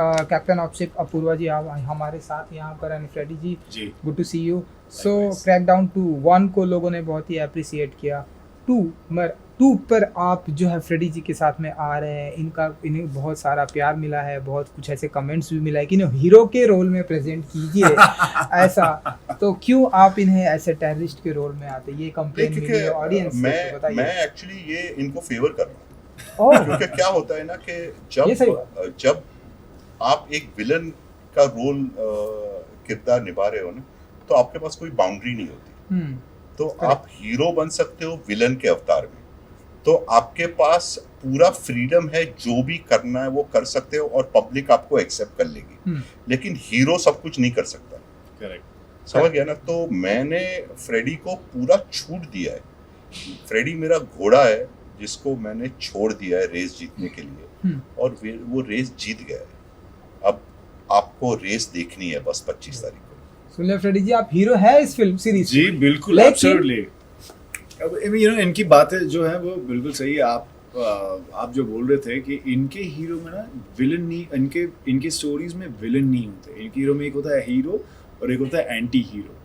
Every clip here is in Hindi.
कैप्टन अभिषेक अपूर्वा जी आप हमारे साथ यहाँ पर and Freddy ji good to see you. So Likewise. Crackdown 2 1 को लोगों ने बहुत ही अप्रिसिएट किया। 2 पर आप जो है फ्रेडी जी के साथ में आ रहे हैं, इन्हें बहुत सारा प्यार मिला है, बहुत कुछ ऐसे कमेंट्स भी मिला है कि हीरो के रोल में प्रेजेंट कीजिए ऐसा। तो क्यों आप इन्हें ऐसे टेररिस्ट के रोल में आते, ये कंप्लेन मिली है ऑडियंस से, तो बताइए। मैं एक्चुअली ये इनको फेवर कर रहा हूँ क्योंकि क्या होता है ना कि जब आप एक विलन का रोल किरदार निभा रहे हो ना, तो आपके पास कोई बाउंड्री नहीं होती। तो आप हीरो बन सकते हो विलन के अवतार में, तो आपके पास पूरा फ्रीडम है, जो भी करना है वो कर सकते हो और पब्लिक आपको एक्सेप्ट कर लेगी। लेकिन हीरो सब कुछ नहीं कर सकता। करेक्ट, समझ गया ना? तो मैंने फ्रेडी को पूरा छूट दिया है। फ्रेडी मेरा घोड़ा है जिसको मैंने छोड़ दिया है रेस जीतने के लिए, और वो रेस जीत गया है। अब आपको रेस देखनी है बस 25 तारीख को। सुन ले फ्रेडी जी, आप हीरो है इस फिल्म सीरीज जी बिल्कुल, एब्सोल्युटली। अब इनकी बातें जो है वो बिल्कुल सही है। आप जो बोल रहे थे कि इनके हीरो में ना विलन नहीं, इनके स्टोरीज में विलन नहीं होते। इनके हीरो में एक होता है हीरो और एक होता है एंटी हीरो।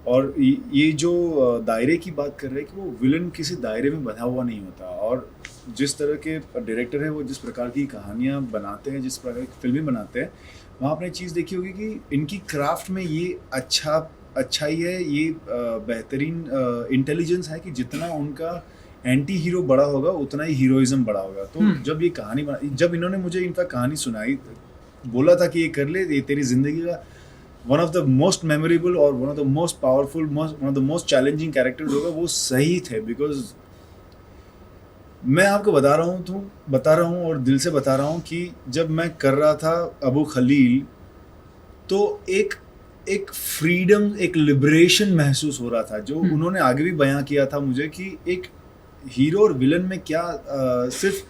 और ये जो दायरे की बात कर रहे हैं कि वो विलन किसी दायरे में बंधा हुआ नहीं होता। और जिस तरह के डायरेक्टर है वो जिस प्रकार की कहानियाँ बनाते हैं, जिस प्रकार की फिल्में बनाते हैं, वहाँ आपने चीज़ देखी होगी कि इनकी क्राफ्ट में ये अच्छाई है, ये बेहतरीन इंटेलिजेंस है कि जितना उनका एंटी हीरो बड़ा होगा उतना ही हीरोइज्म बड़ा होगा। तो जब ये कहानी जब इन्होंने मुझे इनका कहानी सुनाई, बोला था कि ये कर ले, ये तेरी ज़िंदगी का one of the most memorable और one of the most powerful, one of the most challenging characters होगा, वो सही थे। बिकॉज मैं आपको बता रहा हूँ और दिल से बता रहा हूँ कि जब मैं कर रहा था अबू खलील, तो एक फ्रीडम, एक लिबरेशन महसूस हो रहा था, जो उन्होंने आगे भी बयां किया था मुझे कि एक हीरो और विलन में क्या सिर्फ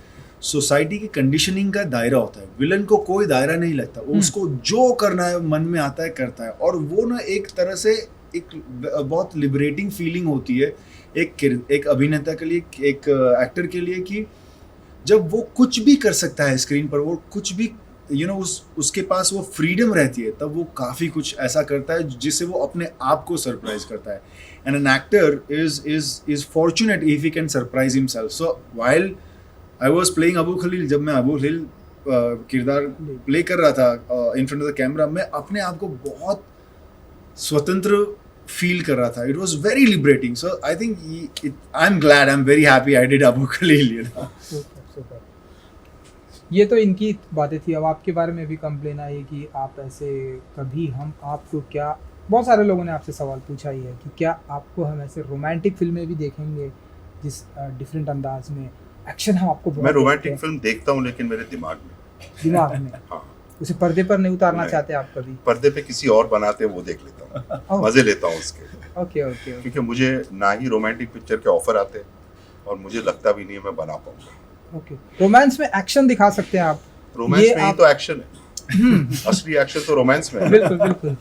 सोसाइटी की कंडीशनिंग का दायरा होता है। विलन को कोई दायरा नहीं लगता, उसको जो करना है मन में आता है करता है। और वो ना एक तरह से एक बहुत लिबरेटिंग फीलिंग होती है एक अभिनेता के लिए, एक एक्टर के लिए, कि जब वो कुछ भी कर सकता है स्क्रीन पर, वो कुछ भी उसके पास वो फ्रीडम रहती है, तब वो काफ़ी कुछ ऐसा करता है जिससे वो अपने आप को सरप्राइज करता है। And an actor is fortunate if he can surprise himself. So while I was playing Abu Khalil, जब मैं अबू खलील किरदार प्ले कर रहा था in front of the camera, मैं अपने आप को बहुत स्वतंत्र फील कर रहा था। It was very liberating. So I think I am glad, I am very happy I did Abu Khalil. ये तो इनकी बातें थी। अब आपके बारे में भी कंप्लेन आई कि आप ऐसे कभी, हम आपको क्या, बहुत सारे लोगों ने आपसे सवाल पूछा ही है कि क्या आपको हम ऐसे रोमांटिक फिल्में भी देखेंगे जिस डिफरेंट अंदाज में एक्शन हम आपको। मैं रोमांटिक फिल्म देखता हूँ लेकिन मेरे दिमाग में हाँ, उसे पर्दे पर नहीं उतारना चाहते आप कभी? पर्दे पे किसी और बनाते हैं वो देख लेता हूँ, मजे लेता हूँ उसके। ओके क्योंकि मुझे ना ही रोमांटिक पिक्चर के ऑफर आते हैं और मुझे लगता भी नहीं है मैं बना पाऊंगा। ओके, रोमांस में एक्शन दिखा सकते हैं आप? रोमांस में ही तो एक्शन है, असली एक्शन तो रोमांस में है। बिल्कुल।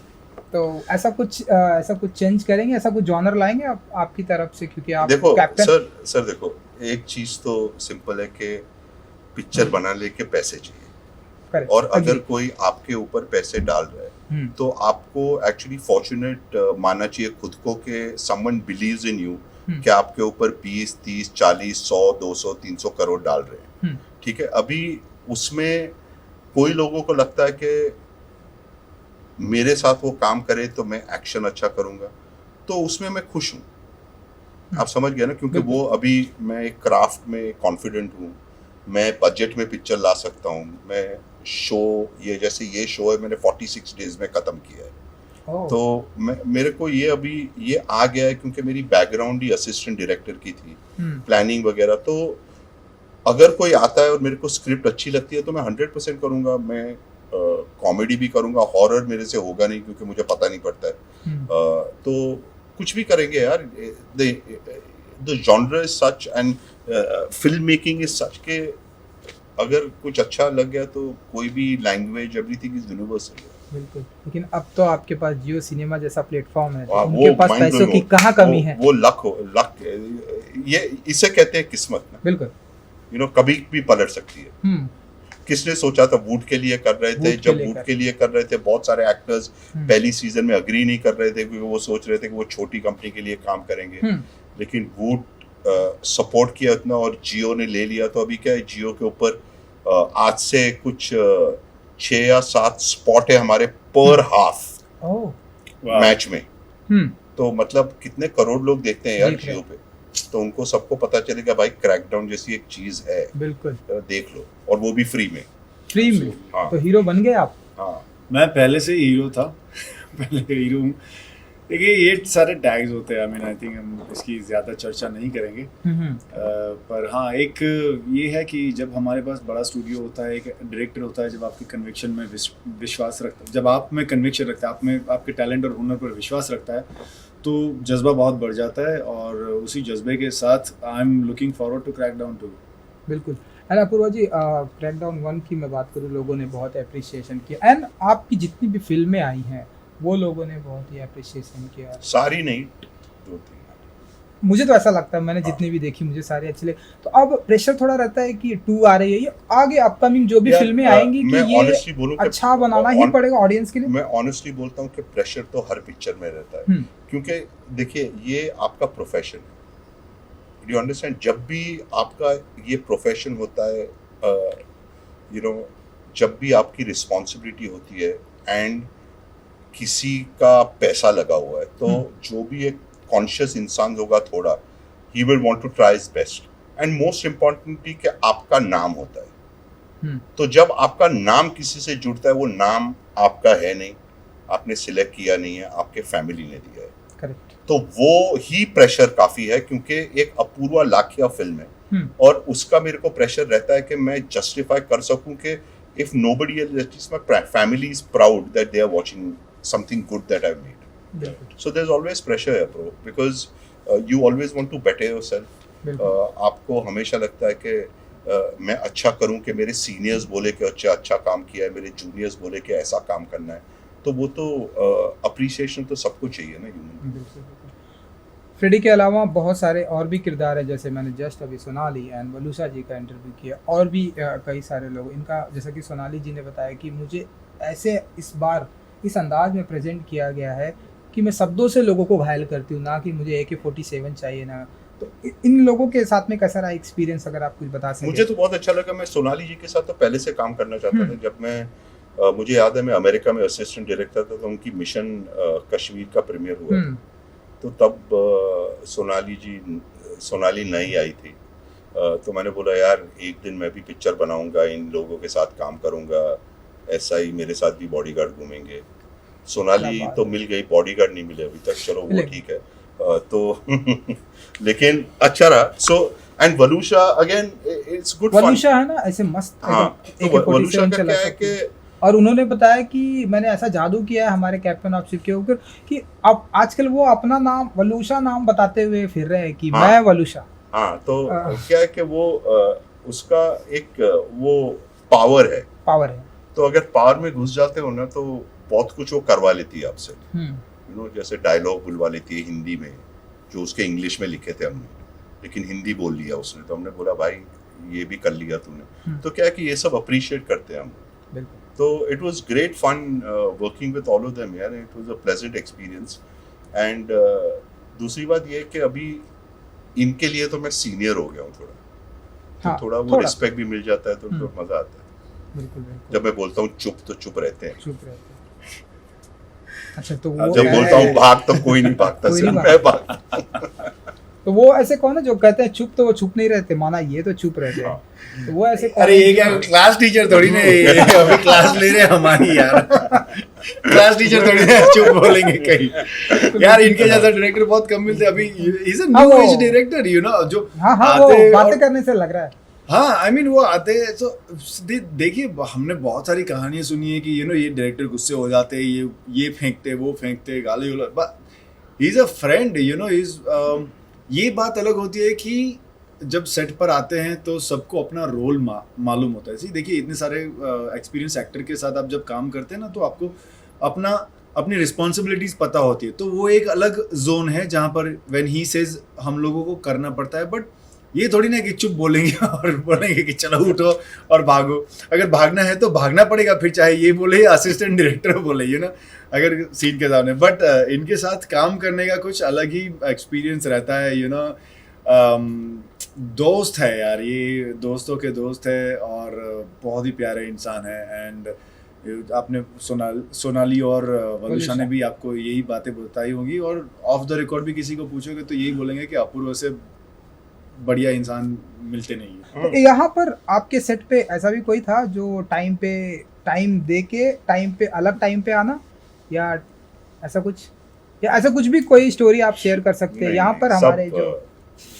तो ऐसा कुछ चेंज करेंगे, ऐसा कुछ जॉनर लाएंगे आपकी तरफ से? क्योंकि आप देखो कैप्टन सर देखो, एक चीज तो सिंपल है कि पिक्चर बनाने के पैसे चाहिए। Correct. और अगर कोई आपके ऊपर पैसे डाल रहा है तो आपको एक्चुअली फॉर्चुनेट मानना चाहिए खुद को कि समवन बिलीव्स इन यू, कि आपके ऊपर 20, 30, 40, 100, 200, 300 करोड़ डाल रहे हैं। ठीक है, अभी उसमें कोई लोगों को लगता है कि मेरे साथ वो काम करे तो मैं एक्शन अच्छा करूंगा, तो उसमें मैं खुश हूँ। आप समझ गए ना? क्योंकि वो अभी मैं एक क्राफ्ट में कॉन्फिडेंट हूँ, मैं बजट में पिक्चर ला सकता हूँ। मैं शो, जैसे ये शो है मैंने 46 डेज में ख़त्म किया है। तो मेरे को ये अभी ये आ गया है क्योंकि मेरी बैकग्राउंड ही असिस्टेंट डायरेक्टर की थी, प्लानिंग वगैरह। तो अगर कोई आता है और मेरे को स्क्रिप्ट अच्छी लगती है तो मैं 100% करूँगा। मैं कॉमेडी भी करूँगा, हॉरर मेरे से होगा नहीं क्योंकि मुझे पता नहीं पड़ता है। तो कुछ भी करेंगे यार। The genre is such and film making is such के अगर कुछ अच्छा लग गया तो कोई भी लैंग्वेज, एवरीथिंग इज यूनिवर्सल। बिल्कुल, लेकिन अब तो आपके पास जियो सिनेमा जैसा प्लेटफॉर्म है, उनके पास पैसों की कहाँ कमी है? वो लक ये इसे कहते हैं किस्मत ना। बिल्कुल, कभी भी पलट सकती है। किसने सोचा था वुड के लिए कर रहे थे, जब वुड के लिए कर रहे थे बहुत सारे एक्टर्स पहली सीजन में अग्री नहीं कर रहे थे क्योंकि वो सोच रहे थे कि वो छोटी कंपनी के लिए काम करेंगे, लेकिन वुड सपोर्ट किया इतना और जियो ने ले लिया। तो अभी क्या है, जियो के ऊपर आज से कुछ 6 या 7 स्पॉट है हमारे पर हाफ मैच में। तो मतलब कितने करोड़ लोग देखते हैं यार जियो पे, तो उनको सबको पता चलेगा भाई क्रैकडाउन जैसी एक चीज है, बिल्कुल देख लो, और वो भी फ्री में। हाँ। तो हीरो बन गए आप? हाँ, मैं पहले से हीरो था पहले हीरो हूँ। देखिए ये सारे टैग्स होते हैं, आई थिंक हम इसकी ज़्यादा चर्चा नहीं करेंगे। पर हाँ, एक ये है कि जब हमारे पास बड़ा स्टूडियो होता है, एक डायरेक्टर होता है, जब आपकी कन्विक्शन में विश्वास रखता है, जब आप में कन्विक्शन रखता है, आप में आपके टैलेंट और हुनर पर विश्वास रखता है, तो जज्बा बहुत बढ़ जाता है, और उसी जज्बे के साथ I am looking forward to crackdown 2। बिल्कुल। एंड अपूर्वा जी, क्रैकडाउन 1 की मैं बात करूँ, लोगों ने बहुत अप्रिसिएशन किया, एंड आपकी जितनी भी फिल्में आई हैं वो लोगों ने बहुत ही अप्रिसिएशन किया। सारी नहीं, 2-3 मुझे तो ऐसा लगता है, मैंने जितनी भी देखी मुझे सारी अच्छी लगी। तो अब प्रेशर थोड़ा रहता है कि 2 आ रही है, ये आगे अपकमिंग जो भी फिल्में आएंगी कि ये अच्छा बनाना ही पड़ेगा ऑडियंस के लिए। मैं ऑनेस्टली बोलता हूँ कि प्रेशर तो हर पिक्चर में रहता है, क्योंकि देखिए ये आपका प्रोफेशन है, यू अंडरस्टैंड। जब भी आपका ये प्रोफेशन होता है, जब भी आपकी रिस्पॉन्सिबिलिटी होती है एंड किसी का पैसा लगा हुआ है, तो जो भी एक कॉन्शियस इंसान होगा थोड़ा, he will want to try his best, and most importantly कि आपका नाम होता है। तो जब आपका नाम किसी से जुड़ता है, वो नाम आपका है नहीं, आपने सिलेक्ट किया नहीं है, आपके फैमिली ने दिया है। करेक्ट। तो वो ही प्रेशर काफी है, क्योंकि एक अपूर्वा लाखिया फिल्म है और उसका मेरे को प्रेशर रहता है कि मैं जस्टिफाई कर सकूं कि if nobody else, at least my family is proud that they are watching something good that I've made. So there's always pressure here, bro, because you always want to better yourself. आपको हमेशा लगता है कि मैं अच्छा करूं, कि मेरे सीनियर्स बोले कि अच्छा काम किया है, मेरे जूनियर्स बोले कि ऐसा काम करना है, तो वो तो अप्रिसिएशन तो सबको चाहिए ना ह्यूमन। फ्रेडी के अलावा बहुत सारे और भी किरदार हैं, जैसे मैंने जस्ट अभी सोनाली एंड वलूसा जी का इंटरव्यू किया, और भी कई सारे लोग इनका, जैसा कि सोनाली जी ने बताया कि मुझे ऐसे इस बार इस अंदाज में प्रेजेंट किया गया है कि मैं शब्दों से लोगों को घायल करती हूँ, ना कि मुझे AK-47 चाहिए ना। तो इन लोगों के साथ में कैसा रहा एक्सपीरियंस, अगर आप कुछ बता सकें। मुझे तो बहुत अच्छा लगा। मैं सोनाली जी के साथ तो पहले से काम करना चाहता था। जब मैं मुझे याद है मैं अमेरिका में असिस्टेंट डायरेक्टर था, तो उनकी मिशन कश्मीर का प्रीमियर हुआ था, तो तब सोनाली नई आई थी, तो मैंने बोला यार एक दिन मैं भी पिक्चर बनाऊंगा, इन लोगों के साथ काम करूंगा, ऐसा ही मेरे साथ भी बॉडीगार्ड घूमेंगे। सोनाली तो मिल गई, बॉडीगार्ड नहीं मिले अभी तक, चलो वो ठीक है। तो लेकिन अच्छा रहा। So and Waluscha again it's good fun. Waluscha है ना ऐसे मस्त। हाँ, तो वलूशा का क्या है कि, और उन्होंने बताया कि मैंने ऐसा जादू किया है हमारे कैप्टन ऑफ शिप के ऊपर कि अब आजकल वो अपना नाम वलूशा नाम बताते हुए फिर रहे हैं कि मैं वलूशा। हाँ, तो क्या है कि वो उसका एक वो पावर है। तो अगर पावर में घुस जाते हो ना, तो बहुत कुछ वो करवा लेती है आपसे। जैसे डायलॉग बुलवा लेती है हिंदी में, जो उसके इंग्लिश में लिखे थे हमने, लेकिन हिंदी बोल लिया उसने, तो हमने बोला भाई ये भी कर लिया तूने। तो क्या है कि ये सब अप्रिशिएट करते हैं हम। तो it was great fun working with all of them यार, it was a pleasant experience. And दूसरी बात ये है कि अभी इनके लिए तो मैं सीनियर हो गया हूँ थोड़ा, तो थोड़ा वो रिस्पेक्ट भी मिल जाता है, तो मजा आता है। बिल्कुल। जब मैं बोलता हूँ चुप, तो चुप रहते हैं। अच्छा, तो वो जब बोलता हूँ भाग, तो कोई नहीं भागता, सिर्फ मैं भागता। तो वो ऐसे कौन है जो कहते हैं चुप, तो वो चुप नहीं रहते, माना ये तो चुप रहते हैं। तो वो ऐसे अरे ये क्या क्लास टीचर थोड़ी ना, अभी क्लास ले रहे हैं हमारी यार। क्लास टीचर थोड़ी ना चुप बोलेंगे कहीं यार। इनके जैसा डायरेक्टर बहुत कम मिलते अभी। He is a new age director, you know, जो वो बातें करने से लग रहा है। हाँ, आई मीन वो आते हैं तो देखिए, हमने बहुत सारी कहानियां सुनी है कि ये डायरेक्टर गुस्से हो जाते हैं, ये फेंकते, वो फेंकते, गाली उला, but he is a friend, ये बात अलग होती है कि जब सेट पर आते हैं तो सबको अपना रोल मालूम होता है। देखिए इतने सारे एक्सपीरियंस एक्टर के साथ आप जब काम करते हैं ना, तो आपको अपनी रिस्पॉन्सिबिलिटीज पता होती है, तो वो एक अलग जोन है जहाँ पर व्हेन ही सेज हम लोगों को करना पड़ता है। बट ये थोड़ी ना कि चुप बोलेंगे और बोलेंगे कि चलो उठो और भागो। अगर भागना है तो भागना पड़ेगा, फिर चाहे ये बोले या असिस्टेंट डायरेक्टर बोले, यू ना, अगर सीन के सामने। बट इनके साथ काम करने का कुछ अलग ही एक्सपीरियंस रहता है, यू नो। दोस्त है यार, ये दोस्तों के दोस्त है और बहुत ही प्यारे इंसान है। एंड आपने सोनाली और वलुषा ने भी आपको यही बातें बताई होंगी, और ऑफ द रिकॉर्ड भी किसी को पूछोगे तो यही बोलेंगे कि अपूर्व से बढ़िया इंसान मिलते नहीं है। तो यहाँ पर आपके सेट पे ऐसा भी कोई था जो टाइम दे के टाइम पे अलग टाइम पे आना, या ऐसा कुछ भी कोई स्टोरी आप शेयर कर सकते हैं? यहाँ पर हमारे जो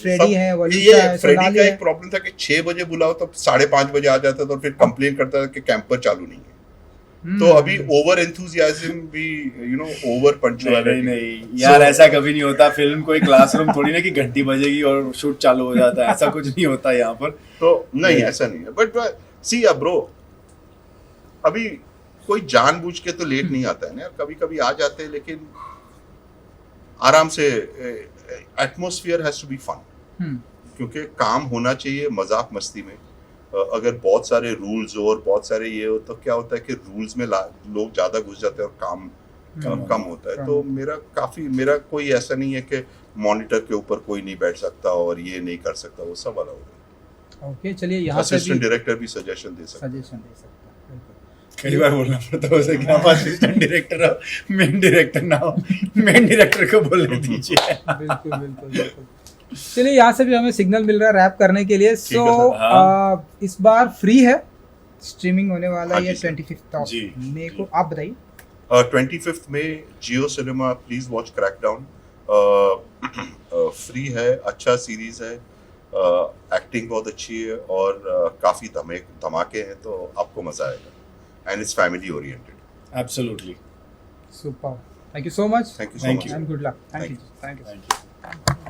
फ्रेडी है, वलुषा है, फ्रेडी सोनाली का है। एक प्रॉब्लम था कि 6 बजे बुलाओ तो 5:30 बजे आ जाता था और फिर कंप्लेन करता था कि कैंपर चालू नहीं है। तो अभी ओवर एंथुसियाज्म भी, यू नो, ओवर पंक्चुअलिटी। नहीं यार, ऐसा कभी नहीं होता। फिल्म कोई क्लासरूम थोड़ी ना कि घंटी बजेगी और शूट चालू हो जाता है, ऐसा कुछ नहीं होता यहाँ पर। तो नहीं, ऐसा नहीं है। बट सी ब्रो, अभी कोई जानबूझ के तो लेट नहीं आता है ना, कभी कभी आ जाते हैं, लेकिन आराम से। Atmosphere has to be fun, क्योंकि काम होना चाहिए मजाक मस्ती में। अगर बहुत सारे रूल्स हो और बहुत सारे ये हो तो क्या होता है कि रूल्स में लोग ज्यादा घुस जाते हैं और काम कम होता है। तो मेरा कोई ऐसा नहीं है कि मॉनिटर के ऊपर कोई नहीं बैठ सकता और ये नहीं कर सकता, वो सब वाला होगा। ओके, चलिए यहाँ से असिस्टेंट डायरेक्टर भी सजेशन दे सकता है। कई बार बोलना पड़ता है उसे कि आप असिस्टेंट डायरेक्टर हो, मेन डायरेक्टर ना हो, मेन डायरेक्टर को बोलने दीजिए। बिल्कुल। चलिए, यहाँ से भी हमें सिग्नल मिल रहा है रैप करने के लिए। सो इस बार फ्री है, स्ट्रीमिंग होने वाला है 25 मई को। आप बताइए। 25 में Jio Cinema, please watch Crackdown. Free है, अच्छा सीरीज है, एक्टिंग बहुत अच्छी है और काफी धमाके हैं, तो आपको मजा आएगा। And it's family oriented. Absolutely super, thank you so much. Thank you so much. And good luck. Thank you.